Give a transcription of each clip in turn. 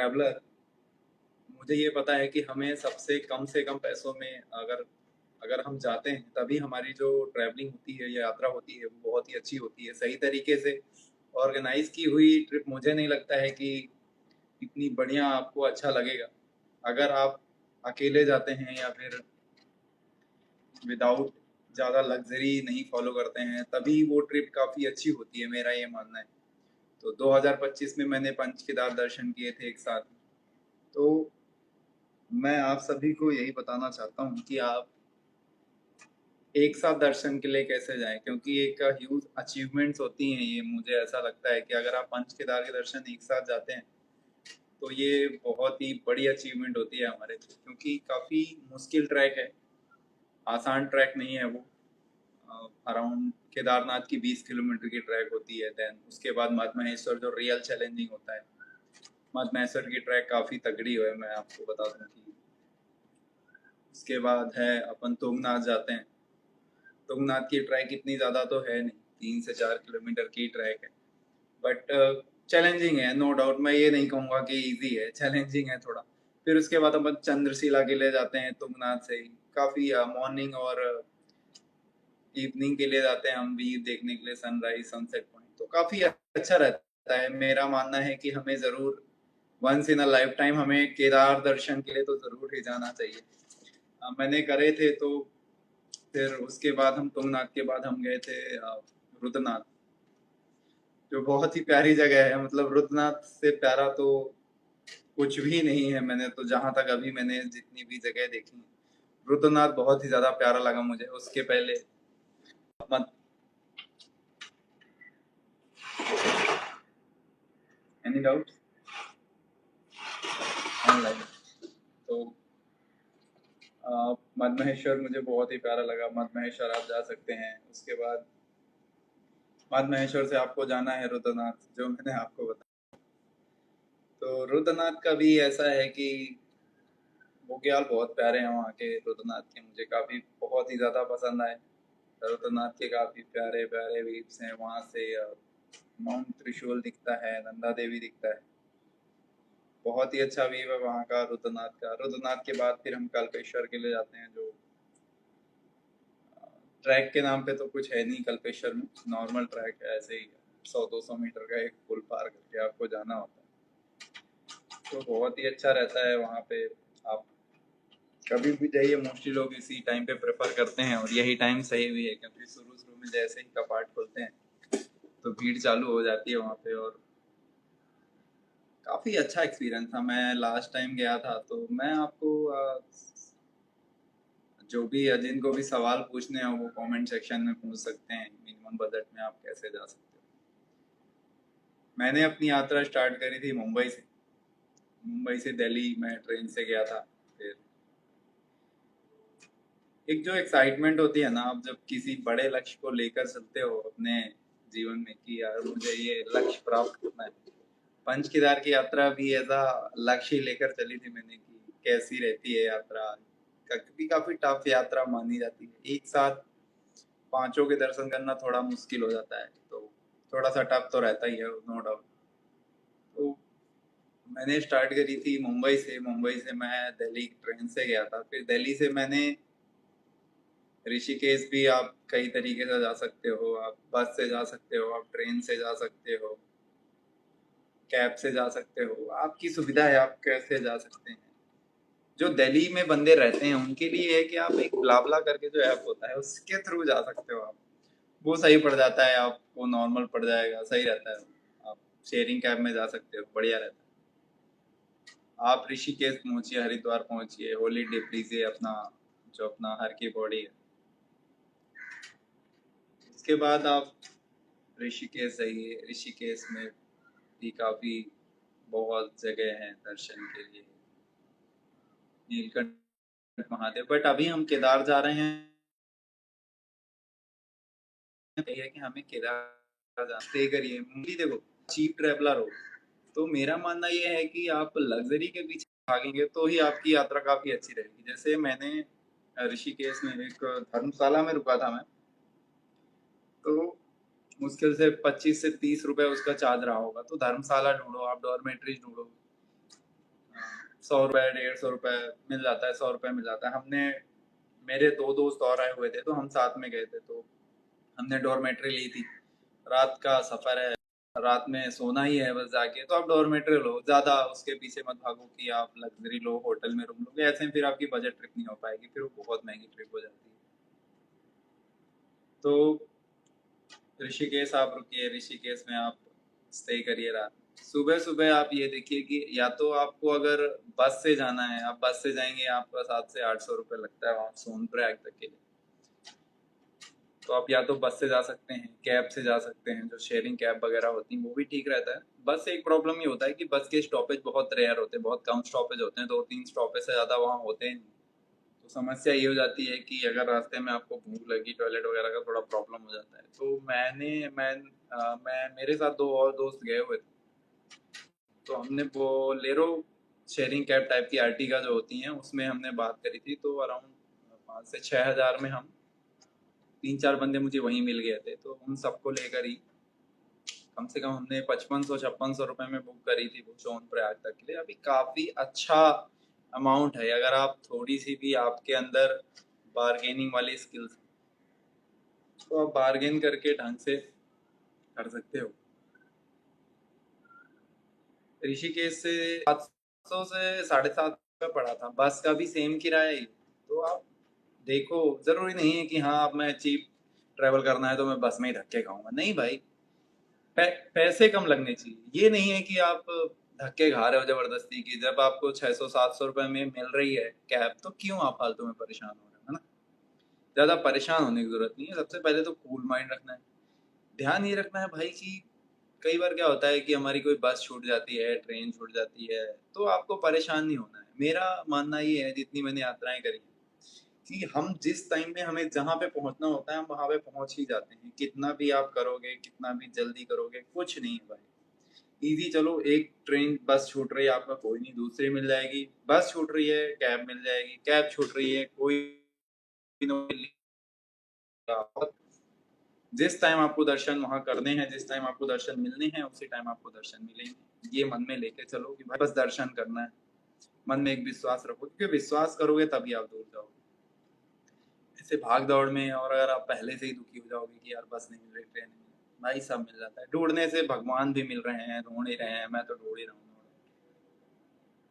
Traveller, मुझे ये पता है कि हमें सबसे कम से कम पैसों में अगर अगर हम जाते हैं तभी हमारी जो ट्रैवलिंग होती है या यात्रा होती है वो बहुत ही अच्छी होती है। सही तरीके से ऑर्गेनाइज की हुई ट्रिप मुझे नहीं लगता है कि इतनी बढ़िया आपको अच्छा लगेगा। अगर आप अकेले जाते हैं या फिर विदाउट ज़्यादा लग्जरी नहीं फॉलो करते हैं तभी वो ट्रिप काफ़ी अच्छी होती है, मेरा ये मानना है। तो 2025 में मैंने पंच केदार दर्शन किए थे एक साथ। तो मैं आप सभी को यही बताना चाहता हूँ कि आप एक साथ दर्शन के लिए कैसे जाएं, क्योंकि एक ह्यूज अचीवमेंट्स होती हैं ये। मुझे ऐसा लगता है कि अगर आप पंच केदार के दर्शन एक साथ जाते हैं तो ये बहुत ही बड़ी अचीवमेंट होती है हमारे लिए, क्योंकि काफ़ी मुश्किल ट्रैक है, आसान ट्रैक नहीं है वो। अराउंड केदारनाथ की 20 किलोमीटर की ट्रैक होती है। देन उसके बाद मद महेश्वर जो रियल चैलेंजिंग होता है। मद महेश्वर की ट्रैक काफ़ी तगड़ी है, मैं आपको बता दूं कि उसके बाद है अपन तुंगनाथ जाते हैं। तुंगनाथ की ट्रैक इतनी ज़्यादा तो है नहीं, 3 से 4 किलोमीटर की ट्रैक है, बट चैलेंजिंग है, नो डाउट। मैं ये नहीं कहूँगा कि इजी है, चैलेंजिंग है थोड़ा। फिर उसके बाद अपन चंद्रशिला के लिए जाते हैं तुंगनाथ से ही। काफ़ी मॉर्निंग और इवनिंग के लिए जाते हैं हम भी देखने के लिए सनराइज सनसेट पॉइंट, तो काफ़ी अच्छा रहता है। मेरा मानना है कि हमें ज़रूर once in a lifetime हमें केदार दर्शन के लिए तो ज़रूर ही जाना चाहिए। मैंने करे थे, तो फिर उसके बाद हम तुंगनाथ के बाद हम गए थे रुद्रनाथ, जो बहुत ही प्यारी जगह है। मतलब रुद्रनाथ से प्यारा तो कुछ भी नहीं है। मैंने तो जहां तक अभी मैंने जितनी भी जगह देखी हैं, रुद्रनाथ बहुत ही ज्यादा प्यारा लगा मुझे। उसके पहले मत एनी डाउट ऑनलाइन। तो मद महेश्वर मुझे बहुत ही प्यारा लगा। मद महेश्वर आप जा सकते हैं। उसके बाद मद महेश्वर से आपको जाना है रुद्रनाथ, जो मैंने आपको बताया। तो रुद्रनाथ का भी ऐसा है कि बुग्याल बहुत प्यारे हैं वहाँ के। रुद्रनाथ के मुझे काफ़ी बहुत ही ज़्यादा पसंद आए। रुद्रनाथ के काफ़ी प्यारे प्यारे व्यूज हैं वहाँ से। माउंट त्रिशूल दिखता है, नंदा देवी दिखता है। बहुत ही अच्छा व्यू है वहाँ का, रुद्रनाथ का। रुद्रनाथ के बाद फिर हम कल्पेश्वर के लिए जाते हैं, जो ट्रैक के नाम पे तो कुछ है नहीं कल्पेश्वर में, नॉर्मल ट्रैक है ऐसे ही। 100-200 मीटर का एक पुल पार करके आपको जाना होता है। तो बहुत ही अच्छा रहता है वहाँ पे। आप कभी भी जाइए, मोस्टली लोग इसी टाइम पे प्रेफर करते हैं और यही टाइम सही भी है, क्योंकि शुरू शुरू में जैसे ही कपाट खोलते हैं तो भीड़ चालू हो जाती है वहाँ पे। और काफ़ी अच्छा एक्सपीरियंस था। मैं लास्ट टाइम गया था, तो मैं आपको जो भी जिनको भी सवाल पूछने हैं वो कमेंट सेक्शन में पूछ सकते हैं। मिनिमम बजट में आप कैसे जा सकते हो। मैंने अपनी यात्रा स्टार्ट करी थी मुंबई से। मुंबई से दिल्ली मैं ट्रेन से गया था। फिर एक जो एक्साइटमेंट होती है ना, आप जब किसी बड़े लक्ष्य को लेकर चलते हो अपने जीवन में कि यार मुझे ये लक्ष्य प्राप्त करना है। पंच केदार की यात्रा भी ऐसा लक्ष्य ही लेकर चली थी मैंने कि कैसी रहती है यात्रा। क्योंकि काफी टफ यात्रा मानी जाती है। एक साथ पांचों के दर्शन करना थोड़ा मुश्किल हो जाता है, तो थोड़ा सा टफ तो रहता ही है, नो डाउट। तो मैंने स्टार्ट करी थी मुंबई से। मुंबई से मैं दिल्ली ट्रेन से गया था। फिर दिल्ली से मैंने ऋषिकेश भी आप कई तरीके से जा सकते हो। आप बस से जा सकते हो, आप ट्रेन से जा सकते हो, कैब से जा सकते हो, आपकी सुविधा है आप कैसे जा सकते हैं। जो दिल्ली में बंदे रहते हैं उनके लिए है कि आप एक ब्लाबला करके जो ऐप होता है उसके थ्रू जा सकते हो आप। वो सही पड़ जाता है आपको, नॉर्मल पड़ जाएगा, सही रहता है। आप शेयरिंग कैब में जा सकते हो, बढ़िया रहता है। आप ऋषिकेश पहुंचिए, हरिद्वार पहुंचिए, होली डिप लीजिए अपना, जो अपना हर की बॉडी है। उसके बाद आप ऋषिकेश जाइए। ऋषिकेश में भी काफी बहुत जगह है दर्शन के लिए, नीलकंठ महादेव। बट अभी हम केदार जा रहे हैं, ये है कि हमें केदार स्टे करिए। मूवी देखो, चीप ट्रेवलर हो तो मेरा मानना ये है कि आप लग्जरी के पीछे भागेंगे तो ही आपकी यात्रा काफी अच्छी रहेगी। जैसे मैंने ऋषिकेश में एक धर्मशाला में रुका था मैं, तो मुश्किल से 25 से 30 रुपए उसका चार्ज रहा होगा। तो धर्मशाला ढूंढो, आप डॉर्मेट्रीज ढूंढो, 100 रुपए 150 रुपए मिल जाता है, 100 रुपए मिल जाता है। हमने मेरे 2 दोस्त और आए हुए थे तो हम साथ में गए थे, तो हमने डॉर्मेट्री ली थी। रात का सफर है, रात में सोना ही है बस जाके, तो आप डॉर्मेट्री लो, ज्यादा उसके पीछे मत भागो कि आप लग्जरी लो, होटल में रूम लोगे, ऐसे में फिर आपकी बजट ट्रिप नहीं हो पाएगी, फिर वो बहुत महंगी ट्रिप हो जाती है। तो ऋषिकेश आप रुकिए, ऋषिकेश में आप स्टे करिए रात। सुबह सुबह आप ये देखिए कि या तो आपको अगर बस से जाना है, आप बस से जाएंगे, आपका 700 से 800 रुपये लगता है वहाँ सोनप्रयाग तक के लिए। तो आप या तो बस से जा सकते हैं, कैब से जा सकते हैं, जो शेयरिंग कैब वगैरह होती हैं वो भी ठीक रहता है। बस से एक प्रॉब्लम ये होता है कि बस के स्टॉपेज बहुत रेयर होते हैं, बहुत कम स्टॉपेज होते हैं, 2-3 स्टॉपेज से ज़्यादा वहाँ होते हैं नहीं। तो समस्या ये हो जाती है कि अगर रास्ते में आपको भूख लगी, टॉयलेट वगैरह का थोड़ा प्रॉब्लम हो जाता है। तो मैं मेरे साथ 2 और दोस्त गए हुए थे, तो हमने बोलेरो शेयरिंग कैब टाइप की आर्टिगा जो होती हैं उसमें हमने बात करी थी, तो अराउंड 5 से 6 हज़ार में हम 3-4 बंदे मुझे वहीं मिल गए थे, तो उन सबको लेकर ही कम से कम हमने 5500-5600 रुपए में बुक करी थी वो सोनप्रयाग तक के लिए। अभी काफ़ी अच्छा अमाउंट है अगर आप थोड़ी सी भी आपके अंदर बार्गेनिंग वाली स्किल्स, तो आप बार्गेन करके ढंग से कर सकते हो। ऋषिकेश से 700 से 750 का पड़ा था, बस का भी सेम किराया ही। तो आप देखो, जरूरी नहीं है कि हाँ अब मैं चीप ट्रैवल करना है तो मैं बस में ही धक्के खाऊंगा, नहीं भाई। पैसे कम लगने चाहिए, ये नहीं है कि आप धक्के खा रहे हो जबरदस्ती की। जब आपको 600-700 रुपए में मिल रही है कैब, तो क्यों आप फालतू में परेशान हो रहे हो, है ना। ज्यादा परेशान होने की जरूरत नहीं है। सबसे पहले तो कूल माइंड रखना है, ध्यान ये रखना है भाई कि कई बार क्या होता है कि हमारी कोई बस छूट जाती है, ट्रेन छूट जाती है, तो आपको परेशान नहीं होना है। मेरा मानना ये है, जितनी मैंने यात्राएं करी कि हम जिस टाइम में हमें जहाँ पे पहुंचना होता है हम वहां पे पहुंच ही जाते हैं। कितना भी आप करोगे, कितना भी जल्दी करोगे, कुछ नहीं है भाई। इजी, चलो एक ट्रेन बस छूट रही है आपका, कोई नहीं, दूसरी मिल जाएगी। बस छूट रही है, कैब मिल जाएगी। कैब छूट रही है, कोई मिल जाएगा। जिस टाइम आपको दर्शन वहां करने हैं, जिस टाइम आपको दर्शन मिलने हैं, उसी टाइम आपको दर्शन मिलेंगे। ये मन में लेके चलो कि भाई बस दर्शन करना है। मन में एक विश्वास रखो, क्योंकि विश्वास करोगे तभी आप दूर जाओगे। ऐसे भाग दौड़ में, और अगर आप पहले से ही दुखी हो जाओगे कि यार बस नहीं मिल रही, ट्रेन नहीं मिल रही, भाई सब मिल जाता है। ढूंढने से भगवान भी मिल रहे हैं, ढूंढ ही रहे हैं, मैं तो ढूंढ ही रहा हूँ।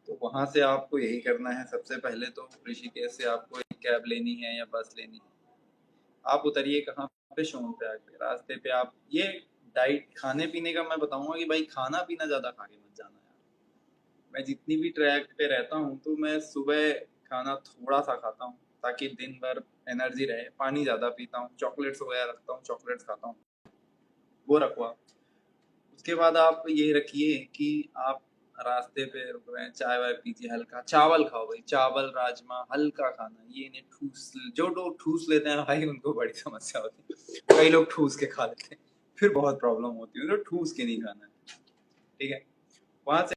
तो वहां से आपको यही करना है। सबसे पहले तो ऋषिकेश से आपको एक कैब लेनी है या बस लेनी है। आप उतरिए कहाँ पे, सोनप्रयाग पे। रास्ते पे आप ये डाइट खाने पीने का मैं बताऊंगा कि भाई खाना पीना ज्यादा खा के मत जाना यार। मैं जितनी भी ट्रैक पे रहता हूँ तो मैं सुबह खाना थोड़ा सा खाता हूँ ताकि दिन भर एनर्जी रहे। पानी ज्यादा पीता हूँ, चॉकलेट्स वगैरह रखता हूँ, चॉकलेट्स खाता हूँ, वो रखवा। उसके बाद आप ये रखिए कि आप रास्ते पे रुक रहे हैं, चाय वाय पीजिए, हल्का चावल खाओ भाई, चावल राजमा हल्का खाना। ये नहीं ठूस, जो लोग ठूस लेते हैं भाई उनको बड़ी समस्या होती है। कई लोग ठूस के खा लेते हैं, फिर बहुत प्रॉब्लम होती है। तो ठूस के नहीं खाना है, ठीक है। वहां से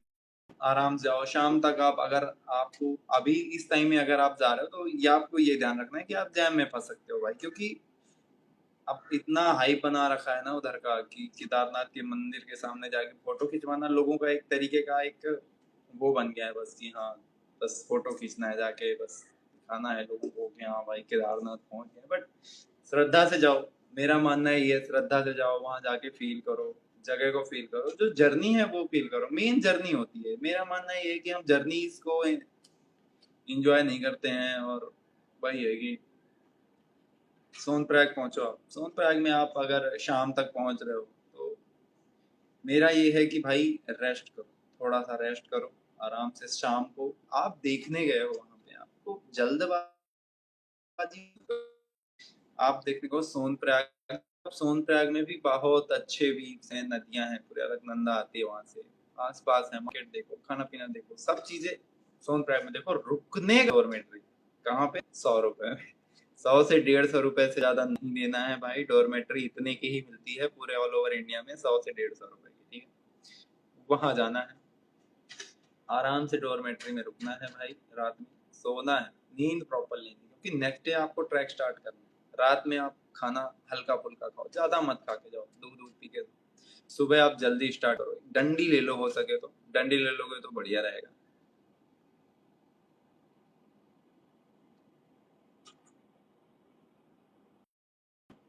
आराम से जाओ। शाम तक आप, अगर आपको अभी इस टाइम में अगर आप जा रहे हो तो ये आपको ये ध्यान रखना है कि आप जैम में फंस सकते हो भाई, क्योंकि अब इतना हाइप बना रखा है ना उधर का कि केदारनाथ के मंदिर के सामने जाके फोटो खिंचवाना लोगों का एक तरीके का एक वो बन गया है बस, कि हाँ बस फोटो खींचना है जाके, बस दिखाना है लोगों को कि हाँ भाई केदारनाथ पहुंच गए। बट श्रद्धा से जाओ, मेरा मानना है ये, श्रद्धा से जाओ, वहां जाके फील करो, जगह को फील करो, जो जर्नी है वो फील करो। मेन जर्नी होती है। मेरा मानना ये है कि हम जर्नीज को एंजॉय नहीं करते हैं, और वही है कि सोनप्रयाग पहुंचो आप। सोनप्रयाग में आप अगर शाम तक पहुंच रहे हो तो मेरा ये है कि भाई रेस्ट करो, थोड़ा सा रेस्ट करो आराम से। शाम को आप देखने गए हो वहां पे, आपको जल्दबाजी, आप देखने को सोनप्रयाग। सोनप्रयाग में भी बहुत अच्छे बीच हैं, नदियां हैं, पूरे अलकनंदा आती है वहां से। आस पास है, मार्केट देखो, खाना पीना देखो, सब चीजें सोनप्रयाग में देखो। रुकने का डॉर्मेट्री कहाँ पे, 100 रुपए में। 100 से 150 रुपए से ज्यादा नहीं देना है भाई। डॉर्मेट्री इतने की ही मिलती है पूरे ऑल ओवर इंडिया में, 100 से 150 रुपए की, ठीक है। वहां जाना है, आराम से डॉर्मेट्री में रुकना है भाई, रात में सोना है, नींद प्रॉपर लेनी है, क्योंकि नेक्स्ट डे आपको ट्रैक स्टार्ट करना है। रात में आप खाना हल्का फुल्का खाओ, ज्यादा मत खा के जाओ, दूध दूध पी के। सुबह आप जल्दी स्टार्ट करो, डंडी ले लो, हो सके तो डंडी ले लोगे तो बढ़िया रहेगा।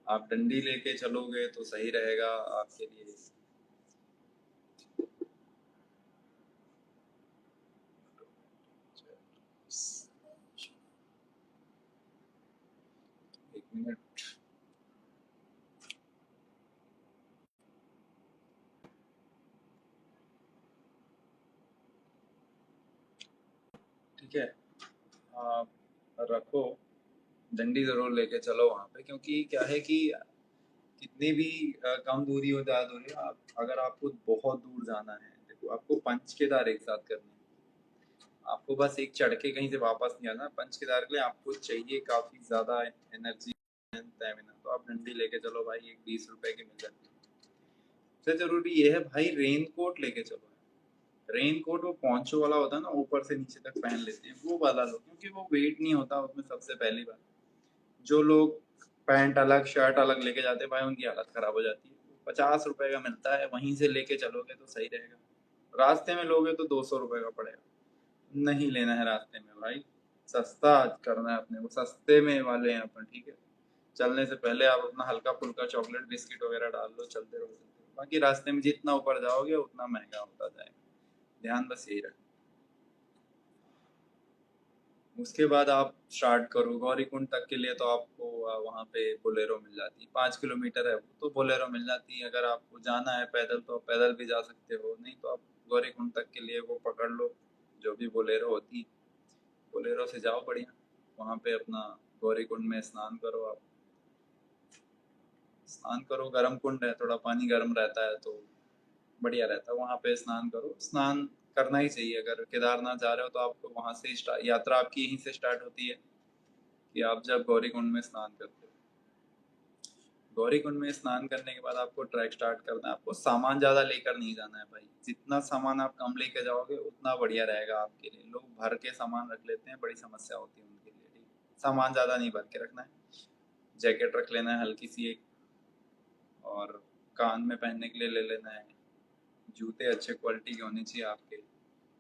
आप डंडी लेके चलोगे तो सही रहेगा आपके लिए। एक मिनट। ठीक है, आप रखो, डंडी जरूर लेके चलो वहाँ पे, क्योंकि क्या है कि कितनी भी कम दूरी हो, ज़्यादा दूरी हो, आप अगर आपको बहुत दूर जाना है, देखो आपको पंच केदार एक साथ करने हैं, आपको बस एक चढ़ के कहीं से वापस नहीं आना। पंच केदार के लिए आपको चाहिए काफ़ी ज़्यादा एनर्जी, स्टैमिना। तो आप डंडी लेके चलो भाई, एक 20 रुपए की मिल जाती है। सबसे जरूरी ये है भाई, रेन कोट लेके चलो। रेन कोट वो पोंचो वाला होता है ना, ऊपर से नीचे तक पहन लेते हैं, वो वाला लो, क्योंकि वो वेट नहीं होता उसमें। सबसे पहली बात, जो लोग पैंट अलग शर्ट अलग लेके जाते हैं भाई, उनकी हालत खराब हो जाती है। 50 रुपए का मिलता है, वहीं से लेके चलोगे तो सही रहेगा। रास्ते में लोगे तो 200 रुपए का पड़ेगा, नहीं लेना है रास्ते में भाई। सस्ता करना है अपने को, सस्ते में वाले हैं अपन, ठीक है। चलने से पहले आप अपना हल्का फुल्का चॉकलेट बिस्किट वगैरह डाल लो, चलते रहो चलते रहो। बाकी रास्ते में जितना ऊपर जाओगे उतना महंगा होता जाएगा, ध्यान बस यही रखना। उसके बाद आप स्टार्ट करो गौरीकुंड तक के लिए, तो आपको वहाँ पे बोलेरो मिल जाती है। 5 किलोमीटर है वो, तो बोलेरो मिल जाती है। अगर आपको जाना है पैदल तो आप पैदल भी जा सकते हो, नहीं तो आप गौरीकुंड तक के लिए वो पकड़ लो, जो भी बोलेरो होती है। बोलेरो से जाओ बढ़िया, वहाँ पे अपना गौरीकुंड में स्नान करो। आप स्नान करो, गर्म कुंड है, थोड़ा पानी गर्म रहता है तो बढ़िया रहता है। वहाँ पे स्नान करो, स्नान करना ही चाहिए। अगर केदारनाथ जा रहे हो तो आपको वहाँ से यात्रा आपकी यहीं से स्टार्ट होती है, कि आप जब गौरीकुंड में स्नान करते हो। गौरीकुंड में स्नान करने के बाद आपको ट्रैक स्टार्ट करना है। आपको सामान ज़्यादा लेकर नहीं जाना है भाई, जितना सामान आप कम लेके जाओगे उतना बढ़िया रहेगा आपके लिए। लोग भर के सामान रख लेते हैं, बड़ी समस्या होती है उनके लिए, ठीक है। सामान ज़्यादा नहीं भर के रखना है। जैकेट रख लेना है हल्की सी एक, और कान में पहनने के लिए ले लेना है। जूते अच्छे क्वालिटी के होने चाहिए आपके,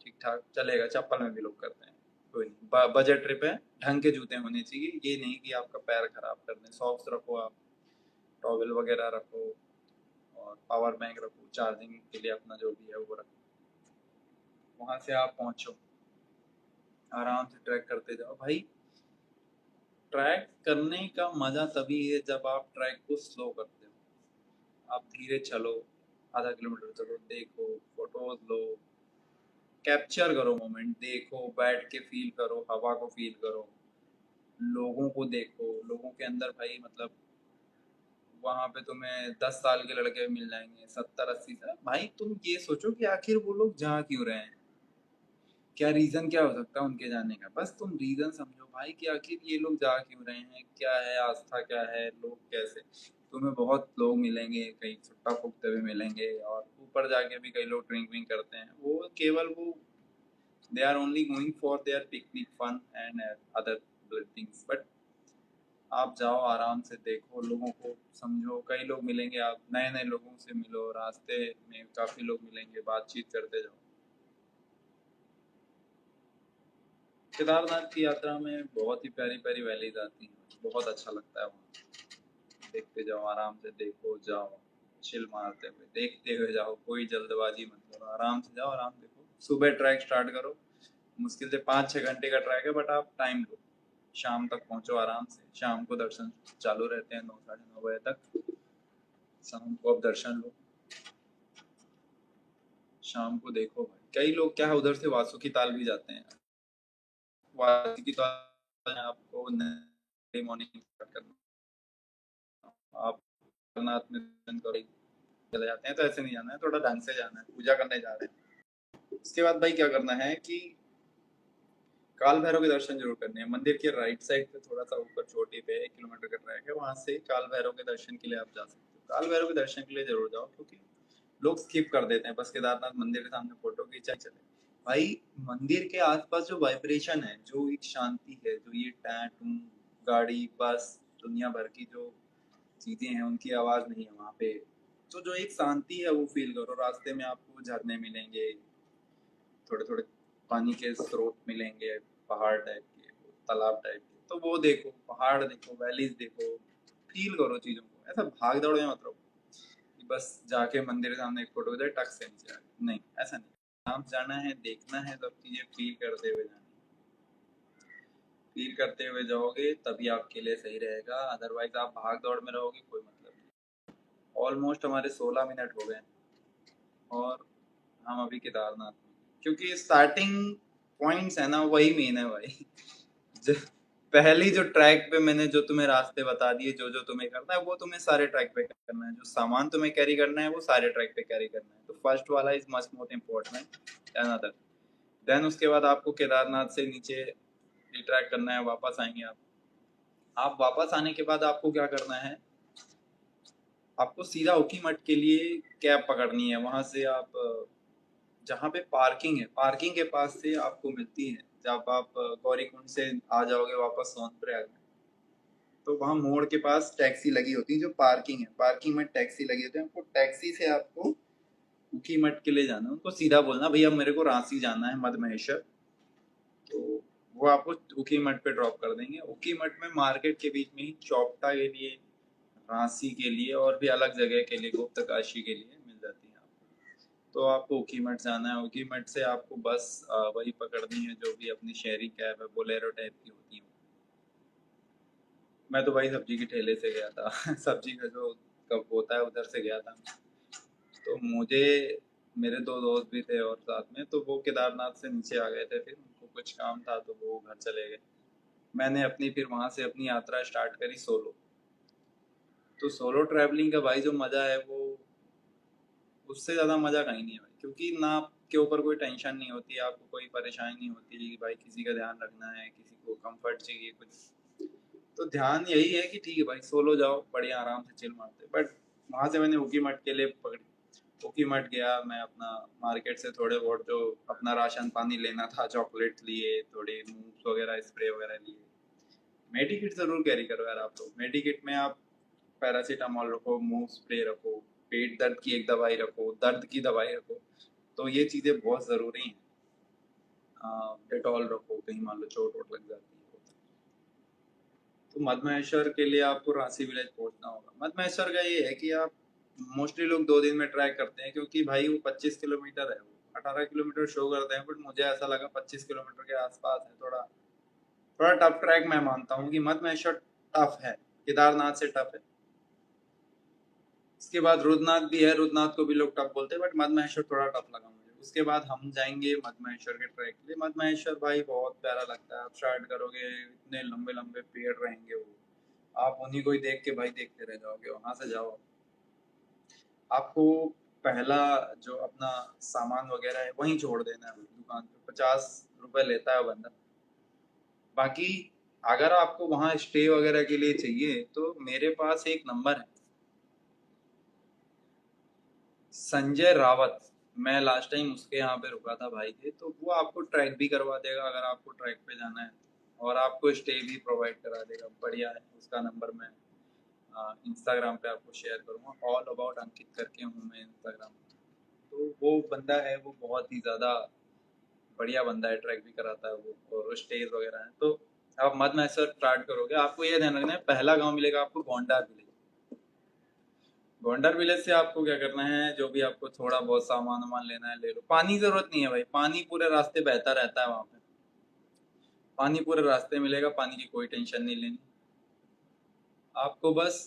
ठीक ठाक चलेगा। चप्पल में भी लोग करते हैं, कोई नहीं। बजट ट्रिप है, ढंग के जूते होने चाहिए, ये नहीं कि आपका पैर खराब कर दें। सॉक्स रखो आप, टॉवल वगैरह रखो, और पावर बैंक रखो, चार्जिंग के लिए अपना जो भी है वो रखो। वहाँ से आप पहुँचो, आराम से ट्रैक करते जाओ भाई। ट्रैक करने का मजा तभी है जब आप ट्रैक को स्लो करते हो। आप धीरे चलो, आधा किलोमीटर चलो, देखो, फोटोज लो, कैप्चर करो मोमेंट, देखो, बैठ के फील करो, हवा को फील करो, लोगों को देखो। लोगों के अंदर भाई मतलब, वहां पे तुम्हें 10 साल के लड़के मिल जाएंगे, 70 80 साल। भाई तुम ये सोचो कि आखिर वो लोग जा क्यों रहे हैं, क्या रीजन क्या हो सकता है उनके जाने का। बस तुम रीजन समझो भाई कि आखिर ये लोग जा क्यों रहे हैं, क्या है आस्था, क्या है, लोग कैसे। तुम्हें बहुत लोग मिलेंगे, कई सुट्टा फूकते हुए मिलेंगे, और ऊपर जाके भी कई लोग ड्रिंक विंक करते हैं। वो केवल वो, they are only going for their picnic fun and other things. But आप जाओ, आराम से देखो, लोगों को समझो। कई लोग मिलेंगे, आप नए नए लोगों से मिलो, रास्ते में काफी लोग मिलेंगे, बातचीत करते जाओ। केदारनाथ की यात्रा में बहुत ही प्यारी प्यारी वैलीज आती हैं, बहुत अच्छा लगता है वहाँ। देखते जाओ, आराम से देखो जाओ, चिल मारते हुए देखते हुए जाओ, कोई जल्दबाजी मत करो, आराम से जाओ, आराम देखो। सुबह ट्रैक स्टार्ट करो, मुश्किल से 5 6 घंटे का ट्रैक है, बट आप टाइम लो। शाम तक पहुंचो आराम से, शाम को दर्शन चालू रहते हैं 9 साढ़े 9 बजे तक। शाम को आप दर्शन लो, शाम को देखो भाई। कई लोग क्या है, उधर से वासुकी ताल भी जाते हैं। वासुकी ताल आपको मॉर्निंग करना, आप केदारनाथ में दर्शन करो, चले जाते हैं। तो ऐसे नहीं जाना है, थोड़ा ढंग से जाना है, पूजा करने जा रहे हैं। उसके बाद भाई क्या करना है कि काल भैरव के दर्शन जरूर करने हैं। मंदिर के राइट साइड पे थोड़ा सा ऊपर चोटी पे 1 किलोमीटर का ट्रैक है, वहां से काल भैरव के दर्शन के लिए आप जा सकते हो। काल भैरव के दर्शन के लिए जरूर जाओ, क्योंकि लोग स्किप कर देते हैं, बस केदारनाथ मंदिर के सामने फोटो खींचा चले। भाई मंदिर के आसपास जो वाइब्रेशन है, जो एक शांति है, जो ये टैं टूं, गाड़ी बस दुनिया भर की जो चीजें हैं उनकी आवाज नहीं है वहाँ पे। तो जो एक शांति है वो फील करो। रास्ते में आपको झरने मिलेंगे, थोड़े थोड़े पानी के स्रोत मिलेंगे, पहाड़ टाइप के, तालाब टाइप के, तो वो देखो, पहाड़ देखो, वैलीज देखो, फील करो चीजों को। ऐसा भाग दौड़ में मत रहो कि बस जाके मंदिर के सामने एक फोटो खिंचाई टक से नीचे आ गए। नहीं, ऐसा नहीं। आराम से जाना है, देखना है, सब चीजें फील करते हुए जाना है। फील करते हुए जाओगे तभी आपके लिए सही रहेगा, अदरवाइज आप भाग दौड़ में रहोगे, कोई मतलब नहीं। ऑलमोस्ट हमारे 16 मिनट हो गए और हम अभी केदारनाथ में, क्योंकि स्टार्टिंग पॉइंट्स है ना वही मेन है भाई। पहली जो ट्रैक पे मैंने जो तुम्हें रास्ते बता दिए, जो जो तुम्हें करना है वो तुम्हें सारे ट्रैक पे करना है, जो सामान तुम्हें कैरी करना है वो सारे ट्रैक पे कैरी करना है। तो फर्स्ट वाला is must most important another. Then उसके बाद आपको केदारनाथ से नीचे रिट्रैक करना है, वापस आएंगे आप वापस आने के बाद आपको क्या करना है, आपको सीधा ऊखीमठ के लिए कैब पकड़नी है। वहां से आप जहाँ पे पार्किंग है, पार्किंग के पास से आपको मिलती है। जब आप गौरीकुंड से आ जाओगे वापस सोनप्रयाग में, तो वहाँ मोड़ के पास टैक्सी लगी होती है, जो पार्किंग है, पार्किंग में टैक्सी लगी होती है। आपको टैक्सी से आपको ऊखीमठ के लिए जाना है। उनको सीधा बोलना भैया मेरे को रांची जाना है मद महेश्वर, तो वो आपको ऊखीमठ पे ड्रॉप कर देंगे। ऊखीमठ में मार्केट के बीच में ही चौपटा के लिए, रांची के लिए और भी अलग जगह के लिए, गुप्तकाशी के लिए मिल जाती है आपको। तो आपको ऊखीमठ जाना है, ऊखीमठ से आपको बस वही पकड़नी है जो भी अपनी शहरी कैब है, बोलेरो टाइप की होती है। मैं तो भाई सब्जी के ठेले से गया था। सब्जी का जो कब होता है उधर से गया था। तो मुझे, मेरे दो दोस्त भी थे और साथ में, तो वो केदारनाथ से नीचे आ गए थे, फिर उनको कुछ काम था तो वो घर चले गए। मैंने अपनी फिर वहां से अपनी यात्रा स्टार्ट करी सोलो। तो सोलो ट्रैवलिंग का भाई जो मजा है वो उससे ज्यादा मजा कहीं नहीं है भाई, क्योंकि ना आपके ऊपर कोई टेंशन नहीं होती, आपको कोई परेशानी नहीं होती कि भाई किसी का ध्यान रखना है, किसी को कंफर्ट चाहिए कुछ। तो ध्यान यही है कि ठीक है भाई सोलो जाओ, बढ़िया आराम से चिल मारते। बट वहां से मैंने ऊखीमठ के लिए पकड़ी, ऊखीमठ गया मैं, अपना मार्केट से थोड़े बहुत जो अपना राशन पानी लेना था, चॉकलेट लिए, थोड़े मूव्स वगैरह स्प्रे वगैरह लिए। मेडिकिट जरूर कैरी करो यार आप लोग। मेडिकिट में आप पैरासीटामोल रखो, मूव स्प्रे रखो, पेट दर्द की एक दवाई रखो, दर्द की दवाई रखो। तो ये चीज़ें बहुत ज़रूरी हैं। डेटॉल रखो, कहीं मान लो चोट वोट लग जाती है। तो मधमहेश्वर के लिए आपको रांसी विलेज पहुंचना होगा। मधमहेश्वर का ये है कि आप मोस्टली लोग 2 दिन में ट्रैक करते हैं, क्योंकि भाई वो 25 किलोमीटर है, वो 18 किलोमीटर शो करते हैं, बट मुझे ऐसा लगा 25 किलोमीटर के आसपास है। थोड़ा थोड़ा टफ ट्रैक मैं मानता हूँ कि मधमहेश्वर टफ है, केदारनाथ से टफ है। इसके बाद रुद्रनाथ भी है, रुद्रनाथ को भी लोग टफ बोलते हैं, बट मधमहेश्वर थोड़ा टफ लगा मुझे। उसके बाद हम जाएंगे मधमहेश्वर के ट्रैक के लिए। मधमहेश्वर भाई बहुत प्यारा लगता है। आप स्टार्ट करोगे, इतने लंबे लंबे पेड़ रहेंगे वो, आप उन्हीं को ही देख के भाई देखते रह जाओगे। वहां से जाओ, आपको पहला जो अपना सामान वगैरह है वहीं छोड़ देना है दुकान पे। 50 रुपए लेता है बंदा। बाकी अगर आपको वहाँ स्टे वगैरह के लिए चाहिए तो मेरे पास एक नंबर है, संजय रावत। मैं लास्ट टाइम उसके यहाँ पे रुका था भाई के, तो वो आपको ट्रैक भी करवा देगा अगर आपको ट्रैक पे जाना है, और आपको स्टे भी प्रोवाइड करा देगा। बढ़िया है। उसका नंबर मैं इंस्टाग्राम पे आपको शेयर करूँगा। ऑल अबाउट अंकित करके हूँ मैं इंस्टाग्राम पे। तो वो बंदा है, वो बहुत ही ज़्यादा बढ़िया बंदा है, ट्रैक भी कराता है वो, और स्टेज वगैरह है। तो आप मधमहेश्वर स्टार्ट करोगे, आपको ये ध्यान रखना है पहला गांव मिलेगा आपको गोंडा विलेज। गोंडर विलेज से आपको क्या करना है, जो भी आपको थोड़ा बहुत सामान वामान लेना है ले लो। पानी की जरूरत नहीं है भाई, पानी पूरे रास्ते बहता रहता है वहां पे, पानी पूरे रास्ते मिलेगा, पानी की कोई टेंशन नहीं लेनी। आपको बस